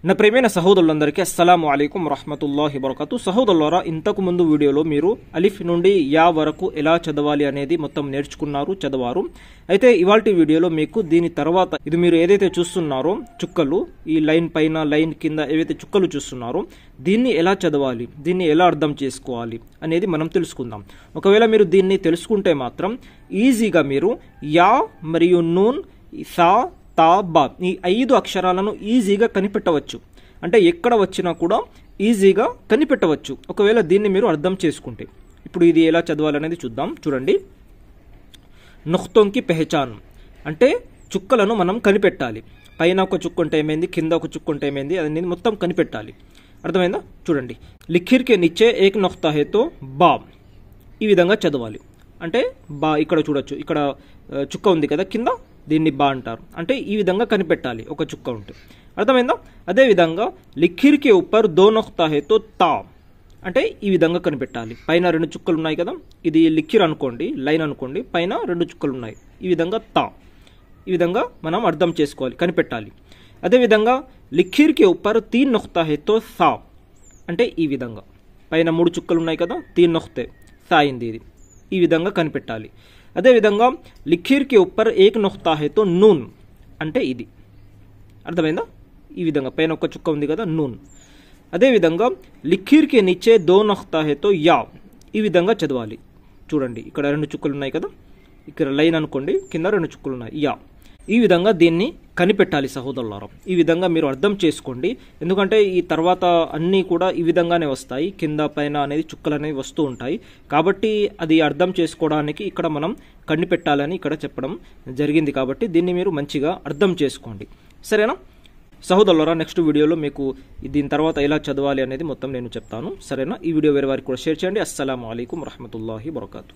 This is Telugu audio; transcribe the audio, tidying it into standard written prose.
నా ప్రియమైన సహోదరులందరికీ అస్సలాము అలైకుం వరహ్మతుల్లాహి వబరకాతు. సహోదరులారా, ఇంతకు ముందు వీడియోలో మీరు అలిఫ్ నుండి యా వరకు ఎలా చదవాలి అనేది మొత్తం నేర్చుకున్నారు, చదవారు. అయితే ఇవాల్టి వీడియోలో మీకు దీని తర్వాత ఇది మీరు ఏదైతే చూస్తున్నారో చుక్కలు, ఈ లైన్ పైన లైన్ కింద ఏవైతే చుక్కలు చూస్తున్నారో దీన్ని ఎలా చదవాలి, దీన్ని ఎలా అర్థం చేసుకోవాలి అనేది మనం తెలుసుకుందాం. ఒకవేళ మీరు దీన్ని తెలుసుకుంటే మాత్రం ఈజీగా మీరు యా మరియు నూన్, సా, తా, బా ఈ 5 అక్షరాలను ఈజీగా కనిపెట్టవచ్చు. అంటే ఎక్కడ వచ్చినా కూడా ఈజీగా కనిపెట్టవచ్చు ఒకవేళ దీన్ని మీరు అర్థం చేసుకుంటే. ఇప్పుడు ఇది ఎలా చదవాలనేది చూద్దాం. చూడండి, నుఖ్తోంకి పెహచాన్ అంటే చుక్కలను మనం కనిపెట్టాలి. పైన ఒక చుక్క ఉంటే ఏమైంది, కింద ఒక చుక్క ఉంటే ఏమైంది అనేది మొత్తం కనిపెట్టాలి. అర్థమైందా? చూడండి, లిఖిర్కే నిచ్చే ఏక్ నుఖ్తా హే తో బా ఈ విధంగా చదవాలి. అంటే బా ఇక్కడ చూడొచ్చు, ఇక్కడ చుక్క ఉంది కదా కింద, దీన్ని బా అంటారు. అంటే ఈ విధంగా కనిపెట్టాలి ఒక చుక్క ఉంటే. అర్థమైందా? అదేవిధంగా లిఖిర్కే ఉప్పర్ దో నుఖ్తా హే తో తా అంటే ఈ విధంగా కనిపెట్టాలి. పైన 2 చుక్కలు ఉన్నాయి కదా, ఇది లిఖిర్ అనుకోండి, లైన్ అనుకోండి, పైన 2 చుక్కలు ఉన్నాయి, ఈ విధంగా తా ఈ విధంగా మనం అర్థం చేసుకోవాలి, కనిపెట్టాలి. అదేవిధంగా లిఖిర్కే ఉప్పర్ తీన్ నుఖ్తా హే తో సా అంటే ఈ విధంగా పైన 3 చుక్కలు ఉన్నాయి కదా, తీన్ నుఖ్తే సా అయింది, ఇది ఈ విధంగా కనిపెట్టాలి. అదేవిధంగా లిఖిర్కే ఉప్పర్ ఏక్ నుఖ్తా హే తో నూన్ అంటే ఇది. అర్థమైందా? ఈ విధంగా పైన ఒక చుక్క ఉంది కదా, నూన్. అదేవిధంగా లిఖిర్కే నిచ్చే దో నుఖ్తా హే తో యా ఈ విధంగా చదవాలి. చూడండి, ఇక్కడ 2 చుక్కలు ఉన్నాయి కదా, ఇక్కడ లైన్ అనుకోండి, కింద 2 చుక్కలు ఉన్నాయి, యా. ఈ విధంగా దీన్ని కనిపెట్టాలి సహోదరులారా. ఈ విధంగా మీరు అర్థం చేసుకోండి, ఎందుకంటే ఈ తర్వాత అన్నీ కూడా ఈ విధంగానే వస్తాయి, కింద పైన అనేది చుక్కలు అనేవి వస్తూ ఉంటాయి. కాబట్టి అది అర్థం చేసుకోవడానికి ఇక్కడ మనం కనిపెట్టాలని ఇక్కడ చెప్పడం జరిగింది. కాబట్టి దీన్ని మీరు మంచిగా అర్థం చేసుకోండి, సరేనా సహోదరులారా? నెక్స్ట్ వీడియోలో మీకు దీని తర్వాత ఎలా చదవాలి అనేది మొత్తం నేను చెప్తాను, సరేనా? ఈ వీడియో వేరే వారికి కూడా షేర్ చేయండి. అస్సలాము అలైకుం వరహ్మతుల్లాహి వబరకాతు.